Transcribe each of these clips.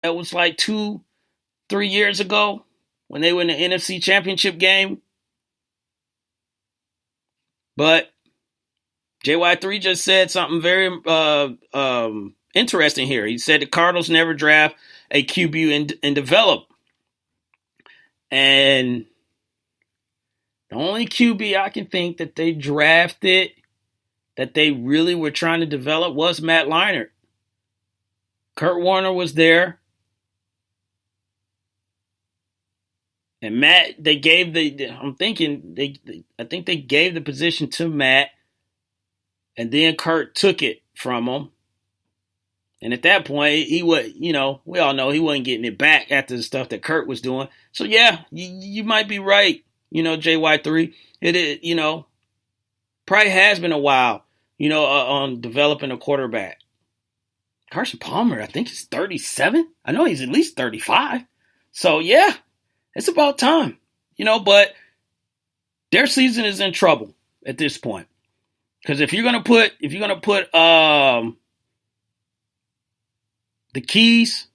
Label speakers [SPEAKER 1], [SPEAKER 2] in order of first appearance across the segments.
[SPEAKER 1] That was like 2-3 years ago when they were in the NFC Championship game. But JY3 just said something very interesting here. He said the Cardinals never draft a QB and develop. And the only QB I can think that they drafted that they really were trying to develop was Matt Leinart. Kurt Warner was there. And Matt, they gave I think they gave the position to Matt. And then Kurt took it from him. And at that point, he would, we all know he wasn't getting it back after the stuff that Kurt was doing. So yeah, you might be right, JY3. It probably has been a while, on developing a quarterback. Carson Palmer, I think he's 37. I know he's at least 35. So yeah, it's about time, but their season is in trouble at this point. Because if you're gonna put the keys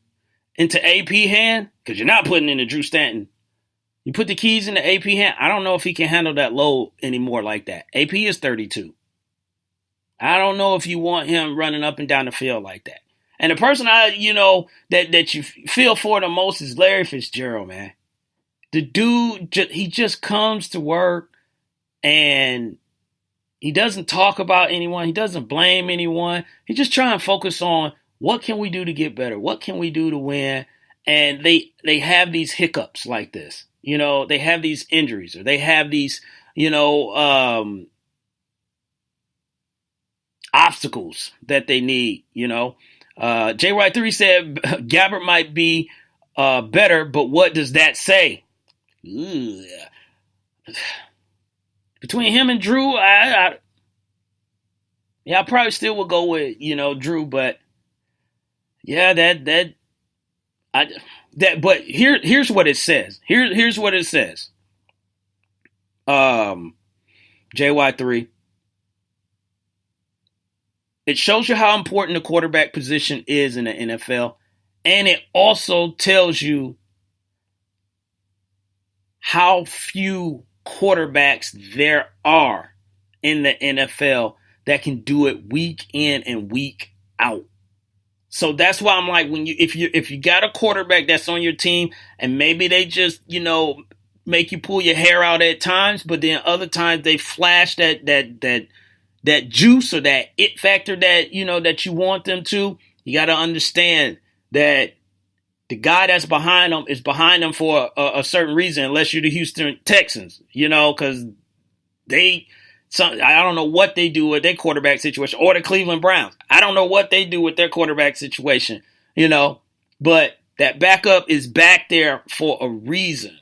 [SPEAKER 1] into AP hand, because you're not putting into Drew Stanton, you put the keys into AP hand. I don't know if he can handle that load anymore like that. AP is 32. I don't know if you want him running up and down the field like that. And the person that you feel for the most is Larry Fitzgerald, man. The dude, he just comes to work and he doesn't talk about anyone. He doesn't blame anyone. He just try and focus on what can we do to get better? What can we do to win? And they have these hiccups like this. They have these injuries or they have these, obstacles that they need, JY3 said Gabbert might be better, but what does that say? Ugh. Between him and Drew, I probably still would go with, Drew, but yeah, but here's what it says. Here's what it says. JY3. It shows you how important the quarterback position is in the NFL, and it also tells you how few quarterbacks there are in the NFL that can do it week in and week out. So that's why I'm like, if you got a quarterback that's on your team and maybe they just, make you pull your hair out at times, but then other times they flash that juice or that it factor that you want them to, you got to understand that the guy that's behind them is behind them for a certain reason, unless you're the Houston Texans, because I don't know what they do with their quarterback situation, or the Cleveland Browns. I don't know what they do with their quarterback situation, but that backup is back there for a reason.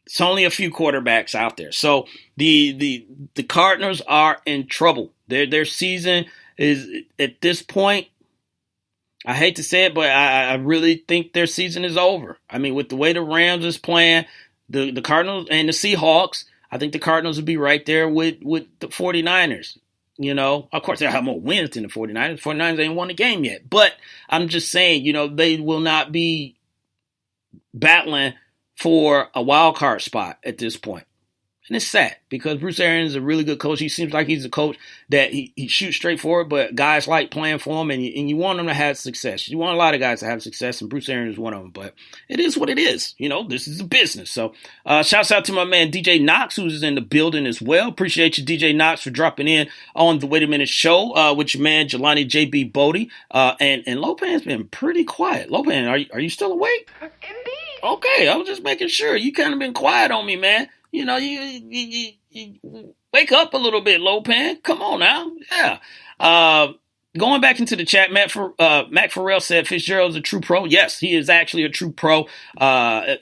[SPEAKER 1] It's only a few quarterbacks out there. So the Cardinals are in trouble. Their season is, at this point, I hate to say it, but I really think their season is over. I mean, with the way the Rams is playing, the Cardinals and the Seahawks, I think the Cardinals will be right there with the 49ers. Of course, they'll have more wins than the 49ers. The 49ers ain't won a game yet. But I'm just saying, they will not be battling for a wild card spot at this point. And it's sad because Bruce Arians is a really good coach. He seems like he's a coach that he shoots straight forward, but guys like playing for him, and you want them to have success. You want a lot of guys to have success, and Bruce Arians is one of them. But it is what it is. This is a business. So shouts out to my man DJ Knox, who's in the building as well. Appreciate you, DJ Knox, for dropping in on the Wait a Minute show with your man Jelani JB Bodie. And Lopan's been pretty quiet. Lopan, are you still awake?
[SPEAKER 2] Indeed.
[SPEAKER 1] Okay, I was just making sure. You kind of been quiet on me, man. You wake up a little bit, Lopan. Come on now. Yeah. Going back into the chat, Mac Farrell said Fitzgerald's a true pro. Yes, he is actually a true pro.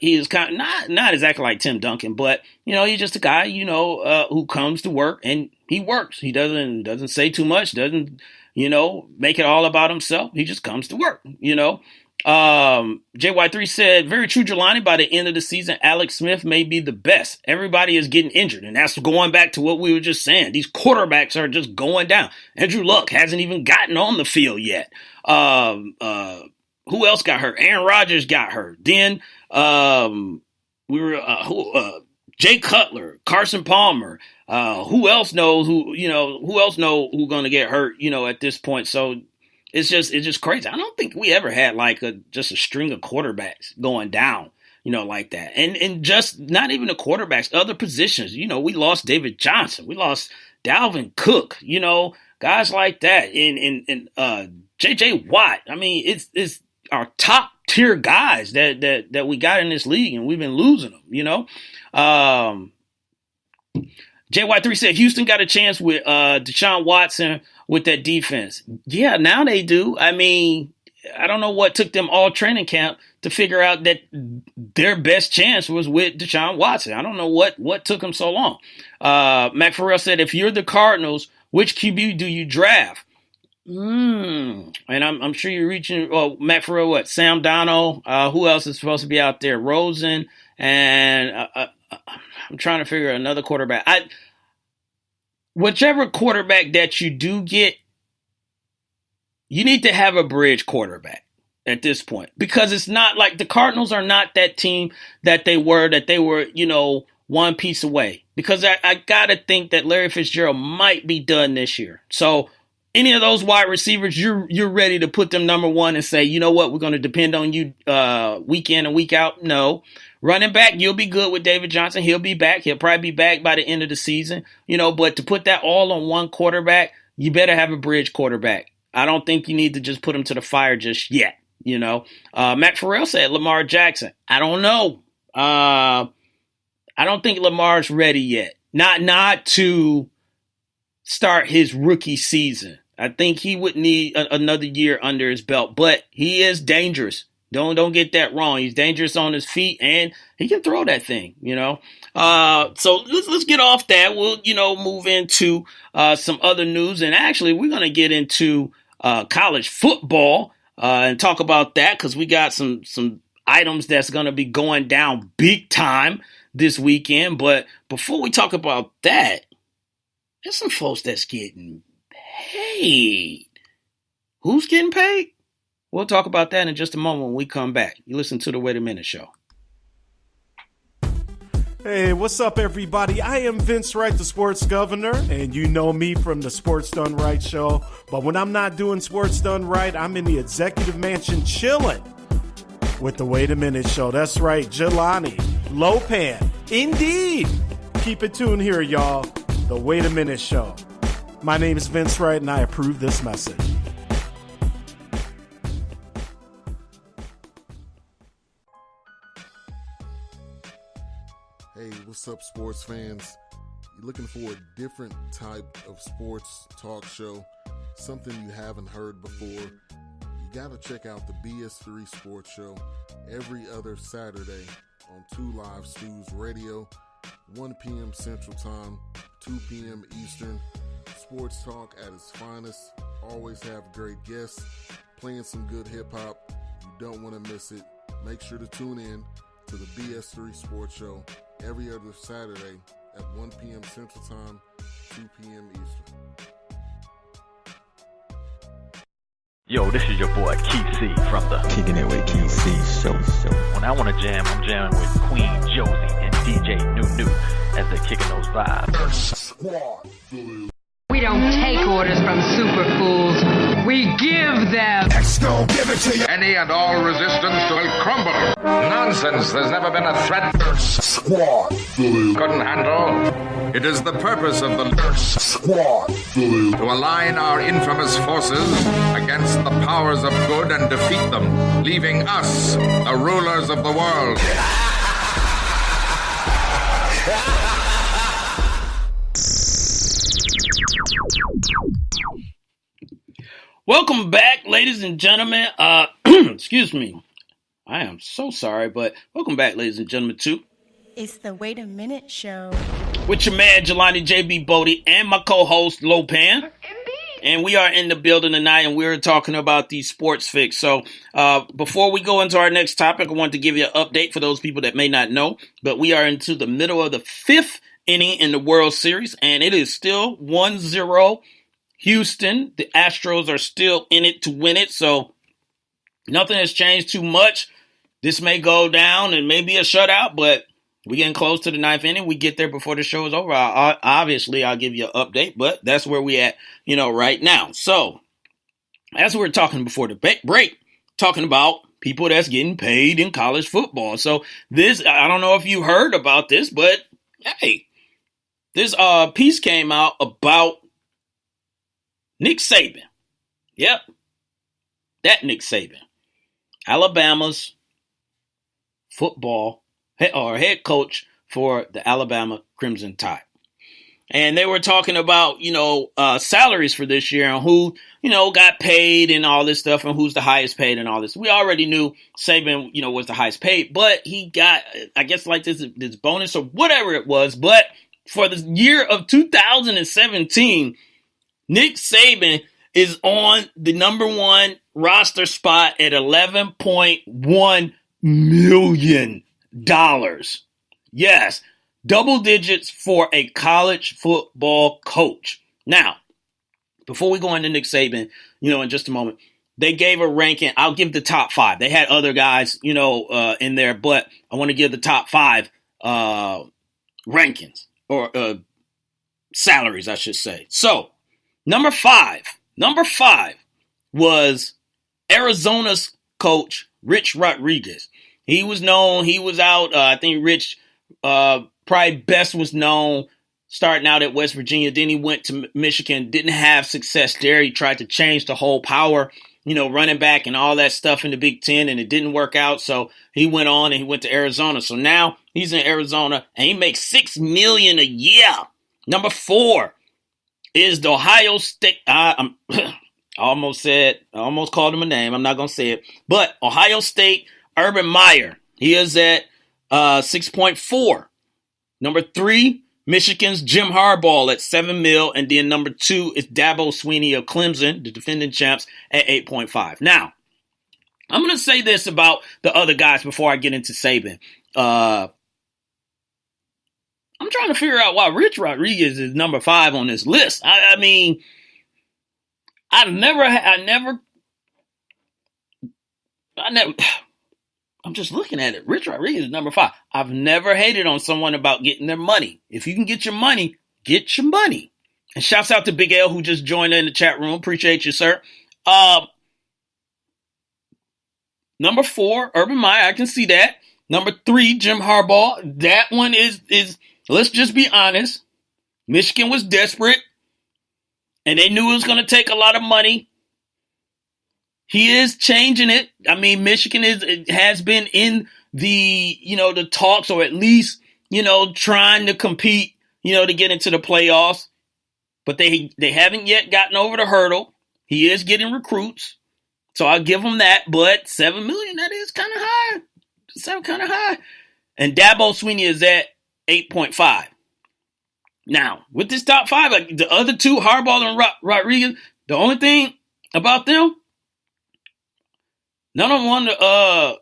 [SPEAKER 1] He is kind of not exactly like Tim Duncan, but he's just a guy, who comes to work and he works. He doesn't say too much, doesn't, make it all about himself. He just comes to work, JY3 said, very true, Jelani. By the end of the season, Alex Smith may be the best. Everybody is getting injured. And that's going back to what we were just saying. These quarterbacks are just going down. Andrew Luck hasn't even gotten on the field yet. who else got hurt? Aaron Rodgers got hurt. Then Jay Cutler, Carson Palmer. Who else knows who's going to get hurt, at this point. So it's just crazy. I don't think we ever had just a string of quarterbacks going down, like that. And just not even the quarterbacks, other positions. We lost David Johnson. We lost Dalvin Cook, guys like that. And JJ Watt. I mean, it's our top tier guys that we got in this league, and we've been losing them, JY3 said Houston got a chance with Deshaun Watson with that defense. Yeah, now they do. I mean, I don't know what took them all training camp to figure out that their best chance was with Deshaun Watson. I don't know what took them so long. Mac Farrell said, if you're the Cardinals, which QB do you draft? And I'm sure you're reaching. Well, Matt Farrell, what? Sam Darnold. Who else is supposed to be out there? Rosen, and I'm trying to figure out another quarterback. Whichever quarterback that you do get, you need to have a bridge quarterback at this point, because it's not like the Cardinals are not that team that they were, one piece away. Because I gotta think that Larry Fitzgerald might be done this year. So any of those wide receivers, you're ready to put them number one and say, you know what, we're going to depend on you week in and week out. No. Running back, you'll be good with David Johnson. He'll be back. He'll probably be back by the end of the season. But to put that all on one quarterback, you better have a bridge quarterback. I don't think you need to just put him to the fire just yet. Matt Farrell said Lamar Jackson. I don't know. I don't think Lamar's ready yet. Not to start his rookie season. I think he would need another year under his belt, but he is dangerous. Don't get that wrong. He's dangerous on his feet, and he can throw that thing, So let's get off that. We'll, move into some other news, and actually we're going to get into college football and talk about that, because we got some items that's going to be going down big time this weekend. But before we talk about that, there's some folks that's getting paid. Who's getting paid? We'll talk about that in just a moment when we come back. You listen to the Wait a Minute Show.
[SPEAKER 2] Hey, what's up, everybody? I am Vince Wright, the sports governor, and you know me from the Sports Done Right show. But when I'm not doing Sports Done Right, I'm in the executive mansion chilling with the Wait a Minute Show. That's right, Jelani, Lopan, indeed. Keep it tuned here, y'all. The Wait a Minute Show. My name is Vince Wright, and I approve this message.
[SPEAKER 3] Hey, what's up, sports fans? You're looking for a different type of sports talk show, something you haven't heard before? You gotta check out the BS3 Sports Show every other Saturday on 2 Live Stews Radio, 1 p.m. Central Time, 2 p.m. Eastern. Sports talk at its finest. Always have great guests, playing some good hip-hop. You don't want to miss it. Make sure to tune in to the BS3 Sports Show every other Saturday at 1 p.m. Central Time, 2 p.m. Eastern.
[SPEAKER 4] Yo, this is your boy Keith C from the
[SPEAKER 5] Kicking It With Keith C show.
[SPEAKER 4] When I want to jam, I'm jamming with Queen Josie and DJ New as they're kicking those vibes.
[SPEAKER 6] We don't take orders from super fools. We give them.
[SPEAKER 7] Give it to you. Any and all resistance will crumble. Nonsense. There's never been a threat Squad couldn't handle. It is the purpose of the Squad to align our infamous forces against the powers of good and defeat them, leaving us the rulers of the world.
[SPEAKER 1] Welcome back, ladies and gentlemen. Excuse me. I am so sorry, but welcome back, ladies and gentlemen, to
[SPEAKER 8] It's the Wait a Minute Show
[SPEAKER 1] with your man, Jelani JB Bodie, and my co-host, Lopan. And we are in the building tonight, and we're talking about the sports fix. So before we go into our next topic, I want to give you an update for those people that may not know. But we are into the middle of the 5th inning in the World Series, and it is still 1-0 Houston. The Astros are still in it to win it. So Nothing has changed too much. This may go down and maybe a shutout, but we're getting close to the ninth inning. We get there before the show is over. Obviously, I'll give you an update, but that's where we at, right now. So, as we were talking before the break, talking about people that's getting paid in college football. So this, I don't know if you heard about this, but hey, this piece came out about Nick Saban. Yep, that Nick Saban, Alabama's football head coach for the Alabama Crimson Tide. And they were talking about, salaries for this year and who, got paid and all this stuff and who's the highest paid and all this. We already knew Saban, was the highest paid, but he got, I guess, like this bonus or whatever it was. But for the year of 2017, Nick Saban is on the number one roster spot at $11.1 million. Yes. Double digits for a college football coach. Now, before we go into Nick Saban, in just a moment, they gave a ranking. I'll give the top 5. They had other guys, in there, but I want to give the top 5 rankings or salaries, I should say. So, number 5 was Arizona's coach, Rich Rodriguez. He was known. He was out. I think Rich probably best was known starting out at West Virginia. Then he went to Michigan, didn't have success there. He tried to change the whole power, running back and all that stuff in the Big Ten, and it didn't work out. So he went on and he went to Arizona. So now he's in Arizona and he makes $6 million a year. Number 4 is the Ohio State. I almost called him a name. I'm not going to say it. But Ohio State, Urban Meyer. He is at 6.4. Number 3, Michigan's Jim Harbaugh at $7 million. And then number 2 is Dabo Swinney of Clemson, the defending champs, at 8.5. Now, I'm going to say this about the other guys before I get into Saban. I'm trying to figure out why Rich Rodriguez is number 5 on this list. I mean, I'm just looking at it. Rich Rodriguez is number 5. I've never hated on someone about getting their money. If you can get your money, get your money. And shouts out to Big L who just joined in the chat room. Appreciate you, sir. Number 4, Urban Meyer. I can see that. Number 3, Jim Harbaugh. That one is let's just be honest. Michigan was desperate. And they knew it was going to take a lot of money. He is changing it. I mean, Michigan has been in the, the talks, or at least, trying to compete, to get into the playoffs. But they haven't yet gotten over the hurdle. He is getting recruits. So I'll give him that. But $7 million, that is kind of high. Sound kind of high. And Dabo Swinney is at 8.5. Now, with this top 5, like the other 2, Harbaugh and Rodriguez, the only thing about them, none of them won a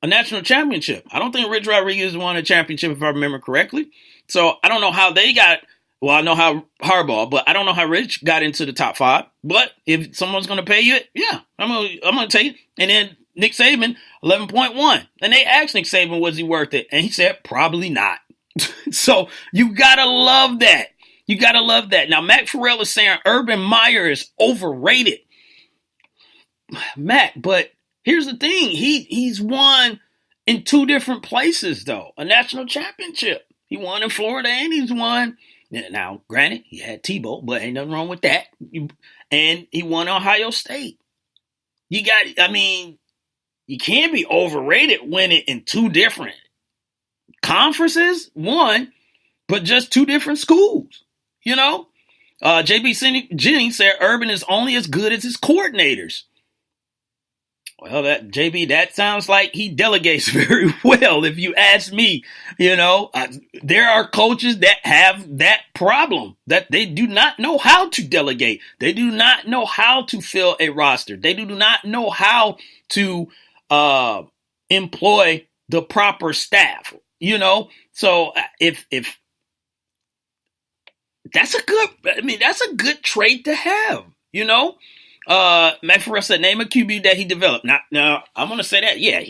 [SPEAKER 1] national championship. I don't think Rich Rodriguez won a championship, if I remember correctly. So I don't know how they got. Well, I know how Harbaugh, but I don't know how Rich got into the top 5. But if someone's going to pay you it, yeah, I'm gonna take it. And then Nick Saban, 11.1. And they asked Nick Saban, was he worth it? And he said, probably not. So you gotta love that. You gotta love that. Now, Matt Farrell is saying Urban Meyer is overrated. Matt, but here's the thing. He's won in 2 different places, though. A national championship. He won in Florida and he's won. Now, granted, he had Tebow, but ain't nothing wrong with that. And he won Ohio State. You can't be overrated winning in 2 different conferences, one, but just 2 different schools. JB Jennings said Urban is only as good as his coordinators. Well, that sounds like he delegates very well, if you ask me. There are coaches that have that problem, that they do not know how to delegate. They do not know how to fill a roster. They do not know how to employ the proper staff. So if that's a good trait to have, Matt Farrell said, name a QB that he developed. Now, I'm going to say that. Yeah,